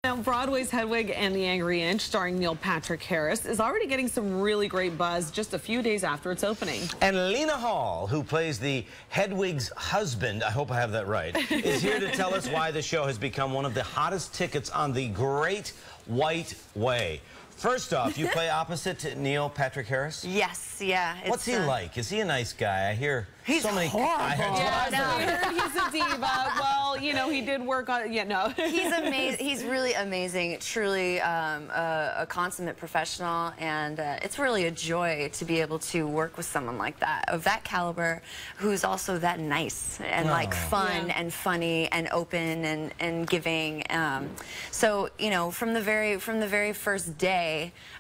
Now, Broadway's Hedwig and the Angry Inch, starring Neil Patrick Harris, is already getting some really great buzz just a few days after its opening. And Lena Hall, who plays the Hedwig's husband, I hope I have that right, is here to tell us why the show has become one of the hottest tickets on the Great White Way. First off, you play opposite Neil Patrick Harris? Yes, yeah. What's he like? Is he a nice guy? I hear he's so many. Horrible. I heard he's a diva. Well, you know, he did work on it. Yeah, no. He's amazing. He's really amazing. Truly a consummate professional, and it's really a joy to be able to work with someone like that, of that caliber, who's also that nice and like fun and funny and open and giving. So you know, from the very first day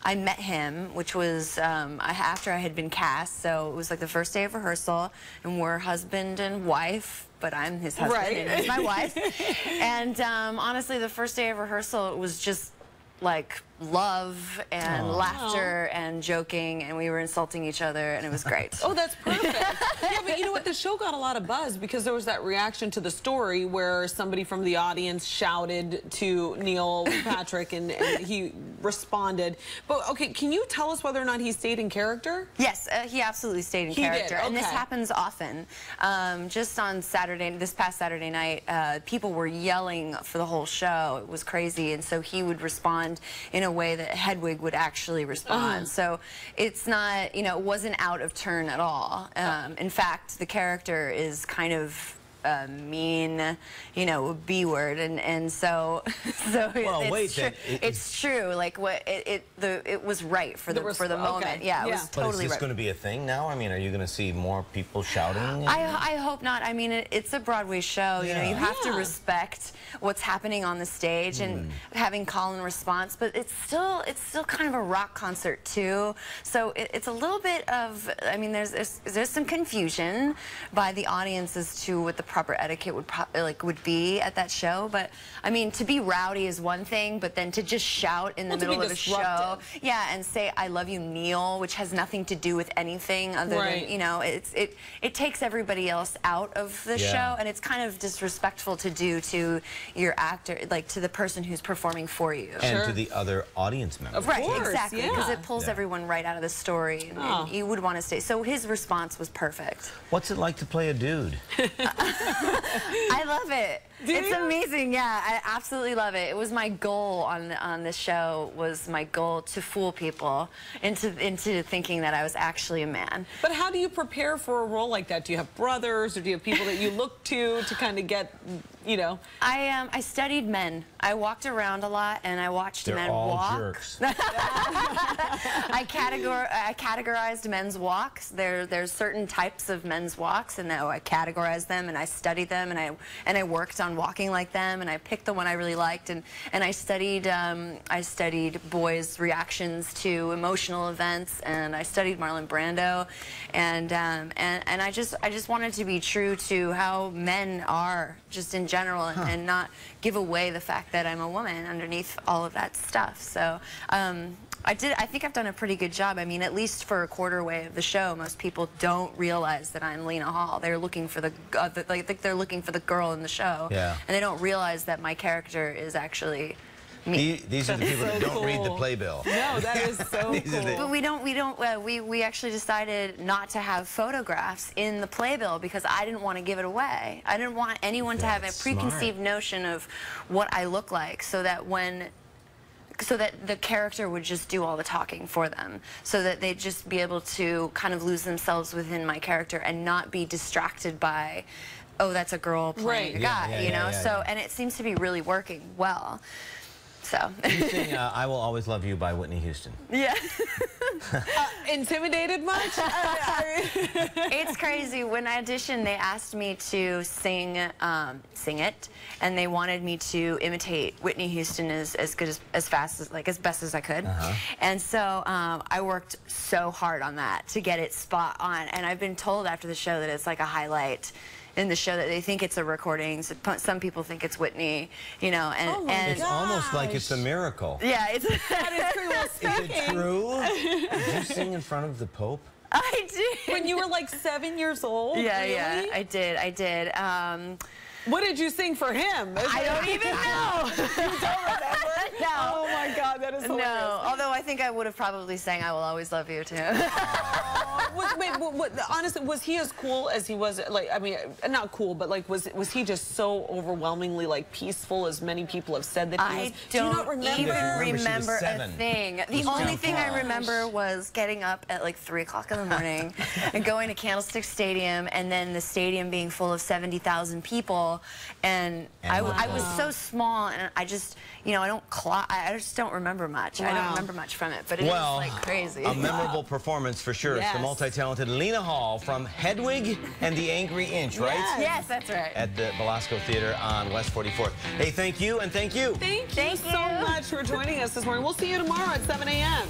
I met him, which was after I had been cast. So it was like the first day of rehearsal, and we're husband and wife, but I'm his husband and he's my wife. And honestly, the first day of rehearsal, it was just like love and laughter and joking, and we were insulting each other, and it was great. Oh, that's perfect. Yeah, but you know what? The show got a lot of buzz because there was that reaction to the story where somebody from the audience shouted to Neil Patrick, and he responded. But okay, can you tell us whether or not he stayed in character? Yes, he absolutely stayed in character, and this happens often. Just on this past Saturday night, people were yelling for the whole show. It was crazy, and so he would respond in a way that Hedwig would actually respond. So it's not, you know, it wasn't out of turn at all. In fact, the character is kind of mean, you know, B word, and so it's true. Like what it was right for the moment. Yeah, it was totally right. Is this going to be a thing now? I mean, are you going to see more people shouting? I hope not. I mean, it's a Broadway show. You know, you have to respect what's happening on the stage and having call and response. But it's still kind of a rock concert too. So it's a little bit of. I mean, there's some confusion by the audience as to what the proper etiquette would be at that show. But I mean, to be rowdy is one thing, but then to just shout in the middle of a show, and say "I love you, Neil," which has nothing to do with anything other than, you know, it takes everybody else out of the show, and it's kind of disrespectful to do to your actor, like to the person who's performing for you, and to the other audience members. Right, exactly, because it pulls everyone right out of the story, and you would want to stay. So his response was perfect. What's it like to play a dude? I love it. It's amazing. Yeah, I absolutely love it. It was my goal on this show, was my goal to fool people into thinking that I was actually a man. But how do you prepare for a role like that? Do you have brothers, or do you have people that you look to kind of get, you know? I studied men. I walked around a lot, and I watched men walk. Jerks. I categorized men's walks. There's certain types of men's walks, and I categorized them, and I studied them, and I worked on walking like them, and I picked the one I really liked, and I studied boys' reactions to emotional events, and I studied Marlon Brando, and I just wanted to be true to how men are just in general, and not give away the fact that I'm a woman underneath all of that stuff. So I think I've done a pretty good job. I mean, at least for a quarter way of the show, most people don't realize that I'm Lena Hall. They're looking for I think they're looking for the girl in the show, and they don't realize that my character is actually me. These are the people that don't read the playbill. No, that is so cool. But we actually decided not to have photographs in the playbill because I didn't want to give it away. I didn't want anyone to have a preconceived notion of what I look like, so that the character would just do all the talking for them, so that they'd just be able to kind of lose themselves within my character and not be distracted by, oh, that's a girl playing a guy, you know? So, and it seems to be really working well. So. You sing "I Will Always Love You" by Whitney Houston. Yeah. Intimidated much? It's crazy. When I auditioned, they asked me to sing it, and they wanted me to imitate Whitney Houston as best as I could. And so I worked so hard on that to get it spot on. And I've been told after the show that it's like a highlight in the show, that they think it's a recording. So some people think it's Whitney, you know, and it's almost like it's a miracle. Yeah, it's that is true. Well, is it true? Did you sing in front of the Pope? I did. When you were like 7 years old? Yeah, really? yeah, I did. What did you sing for him? I don't even know. You don't remember? That is hilarious. No, although I think I would have probably sang "I Will Always Love You" too. Honestly, was he as cool as he was? Like, I mean, not cool, but like, was he just so overwhelmingly like peaceful as many people have said that he was? I don't even remember a thing. The only thing I remember was getting up at like 3 o'clock in the morning and going to Candlestick Stadium, and then the stadium being full of 70,000 people, and I was so small, and I just, you know, I just don't remember much. I don't remember much from it, but it was like crazy. A memorable performance for sure. Yes. It's the multi-talented Lena Hall from Hedwig and the Angry Inch, right? Yes, that's right. At the Belasco Theater on West 44th. Hey, thank you, and thank you. Thank you so much for joining us this morning. We'll see you tomorrow at 7 a.m.